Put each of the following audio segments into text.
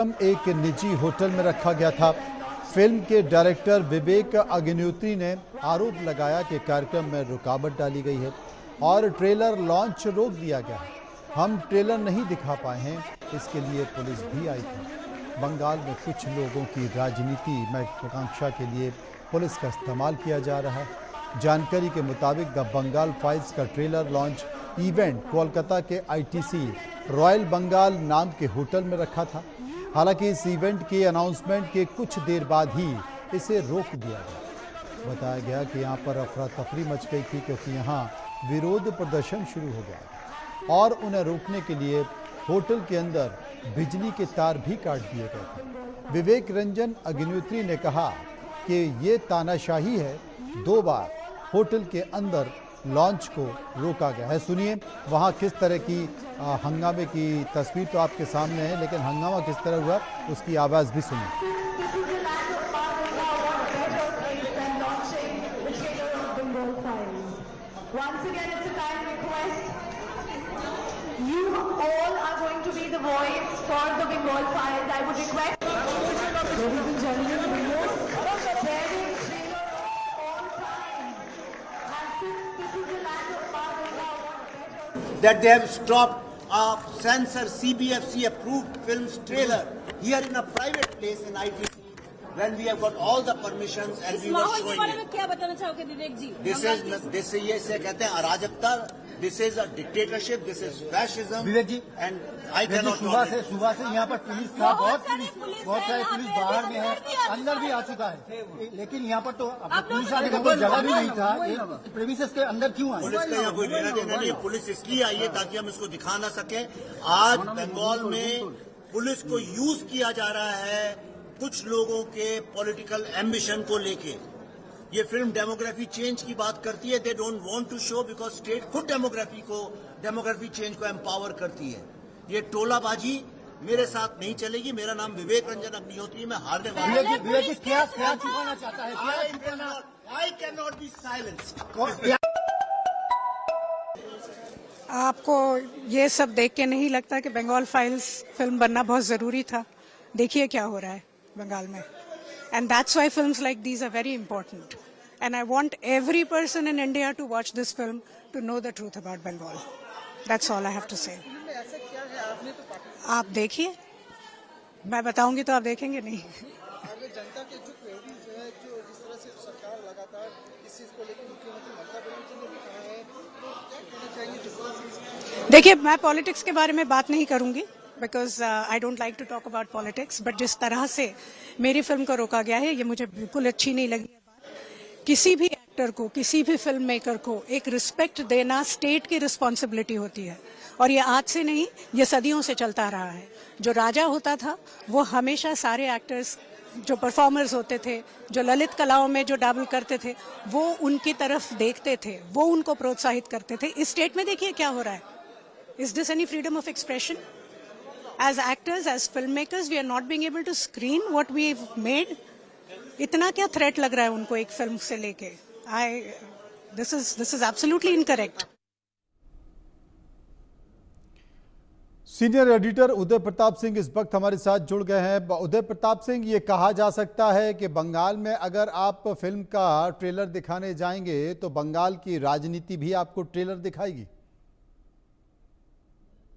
एक निजी होटल में रखा गया था। फिल्म के डायरेक्टर विवेक अग्निहोत्री ने आरोप लगाया कि कार्यक्रम में रुकावट डाली गई है और ट्रेलर लॉन्च रोक दिया गया है। हम ट्रेलर नहीं दिखा पाए हैं, इसके लिए पुलिस भी आई थी। बंगाल में कुछ लोगों की राजनीति महत्वाकांक्षा के लिए पुलिस का इस्तेमाल किया जा रहा है। जानकारी के मुताबिक द बंगाल फाइल्स का ट्रेलर लॉन्च इवेंट कोलकाता के आईटीसी रॉयल बंगाल नाम के होटल में रखा था। हालांकि इस इवेंट के अनाउंसमेंट के कुछ देर बाद ही इसे रोक दिया गया। बताया गया कि यहां पर अफरा तफरी मच गई थी क्योंकि यहां विरोध प्रदर्शन शुरू हो गया और उन्हें रोकने के लिए होटल के अंदर बिजली के तार भी काट दिए गए थे। विवेक रंजन अग्निहोत्री ने कहा कि ये तानाशाही है, 2 बार होटल के अंदर लॉन्च को रोका गया है। सुनिए वहाँ किस तरह की हंगामे की तस्वीर तो आपके सामने है, लेकिन हंगामा किस तरह हुआ उसकी आवाज़ भी सुनिए। That they have stopped a censor CBFC approved films trailer here in a private place in ITC when we have got all the permissions and we were showing it. क्या बताना चाहोगे विवेक जी? This is ये कहते हैं अराजकता, this is a dictatorship, this is fascism. Vivek ji, and I cannot सुबह से यहाँ पर पुलिस था, बहुत सारे पुलिस बाहर में है, अंदर भी आ चुका है, लेकिन यहाँ पर तो पुलिस आने का कोई जगह भी नहीं था। प्रेमिसेस के अंदर क्यों आए? पुलिस का यहाँ कोई लेना देना नहीं, पुलिस इसलिए आई है ताकि हम इसको दिखा ना सके। आज बंगाल में पुलिस को यूज किया जा रहा है कुछ लोगों के पॉलिटिकल एम्बिशन को लेके। ये फिल्म डेमोग्राफी चेंज की बात करती है, they don't want to show because state खुद डेमोग्राफी चेंज को एम्पावर करती है। ये टोलाबाजी मेरे साथ नहीं चलेगी। मेरा नाम विवेक रंजन अग्निहोत्री, मैं हारने वाला हूं। विवेक जी क्या छुपाना चाहता है? I can not be silenced. आपको ये सब देख के नहीं लगता कि बंगाल फाइल्स फिल्म बनना बहुत जरूरी था? देखिए क्या हो रहा है बंगाल में, and that's why films like these are very important, and I want every person in India to watch this film to know the truth about Bengal. That's all I have to say. आप देखिए, मैं बताऊंगी तो आप देखेंगे नहीं। जनता के जो क्वेरीज है, जो जिस तरह से सरकार लगातार इस चीज को लेकर मुख्यमंत्री ममता बनर्जी ने भी कहा है, तो क्या कहना चाहिए जिस तरह से? देखिए, मैं पॉलिटिक्स के बारे में बात नहीं करूंगी because I don't like to talk about politics, but जिस तरह से मेरी फिल्म को रोका गया है ये मुझे बिल्कुल अच्छी नहीं लगी। किसी भी एक्टर को, किसी भी फिल्म मेकर को एक रिस्पेक्ट देना स्टेट की रिस्पॉन्सिबिलिटी होती है, और ये आज से नहीं, ये सदियों से चलता रहा है। जो राजा होता था वो हमेशा सारे एक्टर्स जो परफॉर्मर्स होते थे, जो ललित कलाओं में जो डाबल करते थे, वो उनकी तरफ देखते थे, वो उनको प्रोत्साहित करते थे। इस स्टेट में देखिए क्या हो रहा है। Is this any freedom of expression? As actors, as film makers, we are not being able to screen what we have made. इतना क्या थ्रेट लग रहा है उनको एक फिल्म से लेके? This is absolutely incorrect. Senior editor Uday Pratap Singh इस वक्त हमारे साथ जुड़ गए हैं। उदय प्रताप सिंह, ये कहा जा सकता है कि बंगाल में अगर आप फिल्म का ट्रेलर दिखाने जाएंगे तो बंगाल की राजनीति भी आपको ट्रेलर दिखाएगी?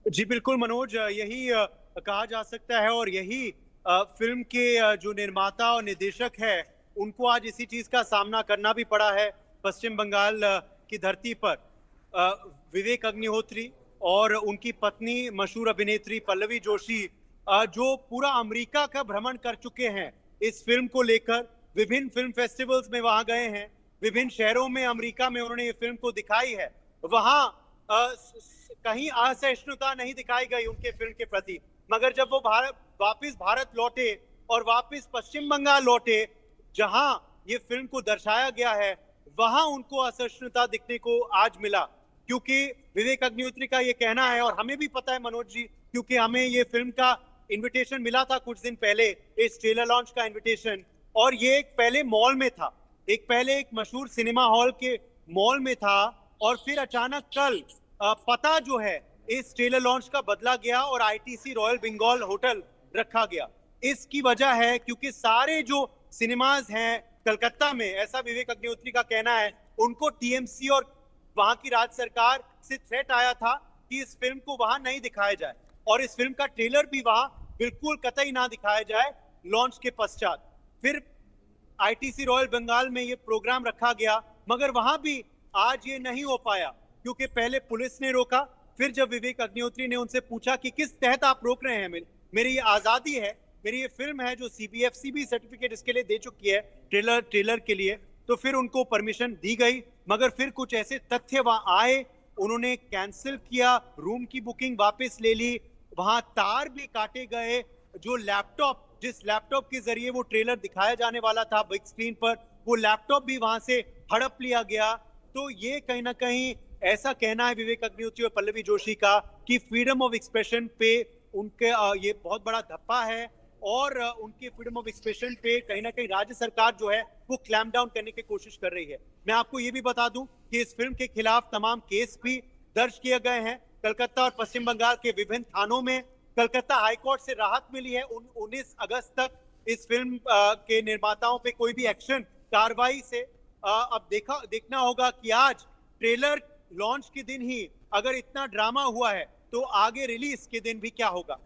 जी बिल्कुल मनोज, यही कहा जा सकता है, और यही फिल्म के जो निर्माता और निर्देशक है उनको आज इसी चीज का सामना करना भी पड़ा है। पश्चिम बंगाल की धरती पर विवेक अग्निहोत्री और उनकी पत्नी मशहूर अभिनेत्री पल्लवी जोशी जो पूरा अमेरिका का भ्रमण कर चुके हैं इस फिल्म को लेकर, विभिन्न फिल्म फेस्टिवल्स में वहां गए हैं, विभिन्न शहरों में अमेरिका में उन्होंने ये फिल्म को दिखाई है। वहां कहीं असहिष्णुता नहीं दिखाई गई उनके फिल्म के प्रति, मगर जब वो वापिस भारत लौटे और वापिस पश्चिम बंगाल लौटे जहां ये फिल्म को दर्शाया गया है, वहां उनको असहिष्णुता दिखने को आज मिला। क्योंकि विवेक अग्निहोत्री का ये कहना है, और हमें भी पता है मनोज जी, क्योंकि हमें ये फिल्म का इनविटेशन मिला था कुछ दिन पहले, इस ट्रेलर लॉन्च का इनविटेशन, और ये पहले मॉल में था, पहले एक मशहूर सिनेमा हॉल के मॉल में था, और फिर अचानक कल पता जो है इस ट्रेलर लॉन्च का बदला गया और आईटीसी रॉयल बंगाल होटल रखा गया। इसकी वजह है क्योंकि सारे जो सिनेमाज हैं कलकत्ता में, ऐसा विवेक अग्निहोत्री का कहना है, उनको टीएमसी और वहां की राज्य सरकार से थ्रेट आया था कि इस फिल्म को वहां नहीं दिखाया जाए और इस फिल्म का ट्रेलर भी वहां बिल्कुल कतई ना दिखाया जाए लॉन्च के पश्चात। फिर आईटीसी रॉयल बंगाल में ये प्रोग्राम रखा गया, मगर वहां भी आज ये नहीं हो पाया क्योंकि पहले पुलिस ने रोका। फिर जब विवेक अग्निहोत्री ने उनसे पूछा कि किस तहत आप रोक रहे हैं, मेरी ये आजादी है, मेरी ये फिल्म है जो सीबीएफसी भी सर्टिफिकेट इसके लिए दे चुकी है ट्रेलर के लिए, तो फिर उनको परमिशन दी गई। मगर फिर कुछ ऐसे तथ्य वहां आए, उन्होंने कैंसिल किया, रूम की बुकिंग वापस ले ली, वहां तार भी काटे गए, जो लैपटॉप, जिस लैपटॉप के जरिए वो ट्रेलर दिखाया जाने वाला था बिग स्क्रीन पर, वो लैपटॉप भी वहां से हड़प लिया गया। तो ये कहीं ना कहीं ऐसा कहना है विवेक अग्निहोत्री और पल्लवी जोशी का कि फ्रीडम ऑफ एक्सप्रेशन पे उनके ये बहुत बड़ा धप्पा है और उनके फ्रीडम ऑफ एक्सप्रेशन पे कहीं ना कहीं राज्य सरकार जो है वो क्लैम्प डाउन करने की कोशिश कर रही है। मैं आपको ये भी बता दूं कि इस फिल्म के खिलाफ तमाम केस भी दर्ज किए गए हैं कलकत्ता और पश्चिम बंगाल के विभिन्न थानों में। कलकत्ता हाईकोर्ट से राहत मिली है 19 अगस्त तक इस फिल्म के निर्माताओं पे कोई भी एक्शन कार्रवाई से। अब देखना होगा कि आज ट्रेलर लॉन्च के दिन ही अगर इतना ड्रामा हुआ है तो आगे रिलीज के दिन भी क्या होगा।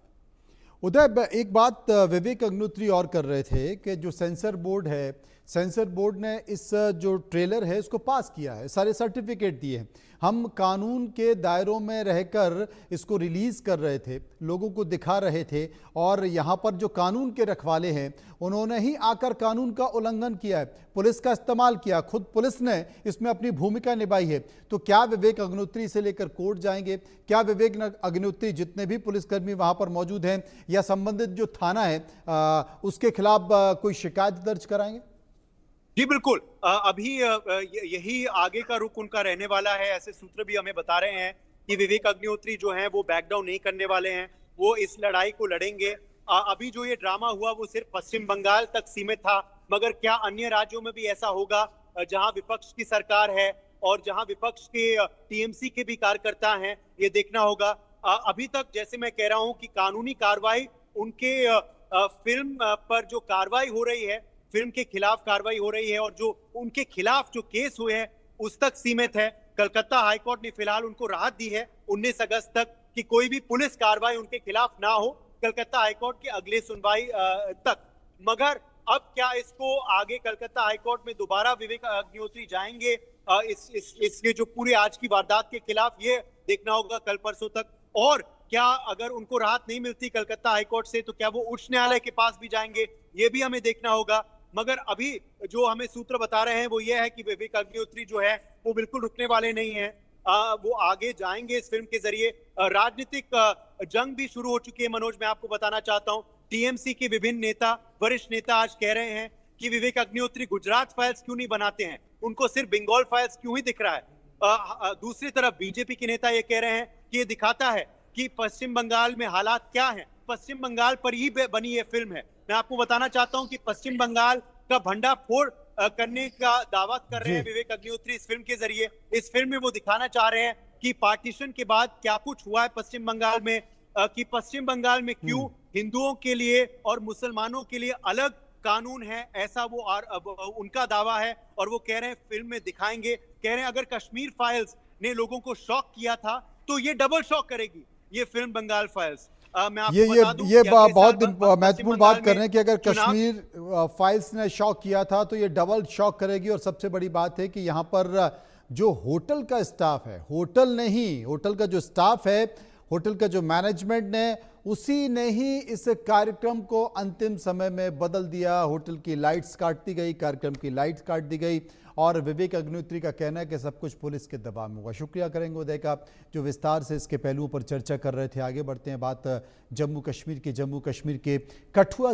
उदय, एक बात विवेक अग्निहोत्री और कर रहे थे कि जो सेंसर बोर्ड है, सेंसर बोर्ड ने इस जो ट्रेलर है इसको पास किया है, सारे सर्टिफिकेट दिए हैं, हम कानून के दायरों में रहकर इसको रिलीज़ कर रहे थे, लोगों को दिखा रहे थे, और यहाँ पर जो कानून के रखवाले हैं उन्होंने ही आकर कानून का उल्लंघन किया है, पुलिस का इस्तेमाल किया, खुद पुलिस ने इसमें अपनी भूमिका निभाई है। तो क्या विवेक अग्निहोत्री से लेकर कोर्ट जाएंगे? क्या विवेक अग्निहोत्री जितने भी पुलिसकर्मी वहाँ पर मौजूद हैं या संबंधित जो थाना है उसके खिलाफ कोई शिकायत दर्ज कराएंगे? जी बिल्कुल, अभी यही आगे का रुख उनका रहने वाला है। ऐसे सूत्र भी हमें बता रहे हैं कि विवेक अग्निहोत्री जो हैं वो बैक डाउन नहीं करने वाले हैं, वो इस लड़ाई को लड़ेंगे। अभी जो ये ड्रामा हुआ वो सिर्फ पश्चिम बंगाल तक सीमित था, मगर क्या अन्य राज्यों में भी ऐसा होगा जहां विपक्ष की सरकार है और जहां विपक्ष के टीएमसी के भी कार्यकर्ता हैं, ये देखना होगा। अभी तक जैसे मैं कह रहा हूं कि कानूनी कार्रवाई उनके फिल्म पर जो कार्रवाई हो रही है, फिल्म के खिलाफ कार्रवाई हो रही है और जो उनके खिलाफ जो केस हुए हैं उस तक सीमित है। कलकत्ता हाईकोर्ट ने फिलहाल उनको राहत दी है 19 अगस्त तक कि कोई भी पुलिस कार्रवाई उनके खिलाफ ना हो, कलकत्ता हाईकोर्ट की अगली सुनवाई तक। मगर अब क्या इसको आगे कलकत्ता हाईकोर्ट में दोबारा विवेक अग्निहोत्री जाएंगे इसके जो पूरे आज की वारदात के खिलाफ, ये देखना होगा कल परसों तक। और क्या अगर उनको राहत नहीं मिलती कलकत्ता हाईकोर्ट से तो क्या वो उच्च न्यायालय के पास भी जाएंगे, ये भी हमें देखना होगा। मगर अभी जो हमें सूत्र बता रहे हैं वो ये है कि विवेक अग्निहोत्री जो है वो बिल्कुल रुकने वाले नहीं हैं, वो आगे जाएंगे इस फिल्म के जरिए। राजनीतिक जंग भी शुरू हो चुकी है मनोज, मैं आपको बताना चाहता हूं। टीएमसी के विभिन्न नेता, वरिष्ठ नेता आज कह रहे हैं कि विवेक अग्निहोत्री गुजरात फाइल्स क्यों नहीं बनाते हैं, उनको सिर्फ बंगाल फाइल्स क्यों ही दिख रहा है। दूसरी तरफ बीजेपी के नेता ये कह रहे हैं कि ये दिखाता है कि पश्चिम बंगाल में हालात क्या हैं, पश्चिम बंगाल पर ही बनी ये फिल्म है। मैं आपको बताना चाहता हूं कि पश्चिम बंगाल का भंडाफोड़ करने का दावा कर रहे हैं विवेक अग्निहोत्री इस फिल्म के जरिए। इस फिल्म में वो दिखाना चाह रहे हैं कि पार्टीशन के बाद क्या कुछ हुआ है पश्चिम बंगाल में, कि पश्चिम बंगाल में क्यों हिंदुओं के लिए और मुसलमानों के लिए अलग कानून है, ऐसा वो उनका दावा है। और वो कह रहे हैं फिल्म में दिखाएंगे, कह रहे हैं अगर कश्मीर फाइल्स ने लोगों को शॉक किया था तो ये डबल शॉक करेगी ये फिल्म बंगाल फाइल्स। मैं आपको बता दूं ये कि बहुत महत्वपूर्ण बात कर रहे हैं कि अगर कश्मीर फाइल्स ने शॉक किया था तो ये डबल शॉक करेगी। और सबसे बड़ी बात है कि यहाँ पर जो होटल का स्टाफ है, होटल नहीं, होटल का जो स्टाफ है, होटल का जो मैनेजमेंट ने, उसी ने ही इस कार्यक्रम को अंतिम समय में बदल दिया। होटल की लाइट्स काट दी गई, कार्यक्रम की लाइट्स काट दी गई, और विवेक अग्निहोत्री का कहना है कि सब कुछ पुलिस के दबाव में हुआ। शुक्रिया करेंगे उदय का, जो विस्तार से इसके पहलुओं पर चर्चा कर रहे थे। आगे बढ़ते हैं, बात जम्मू कश्मीर के कठुआ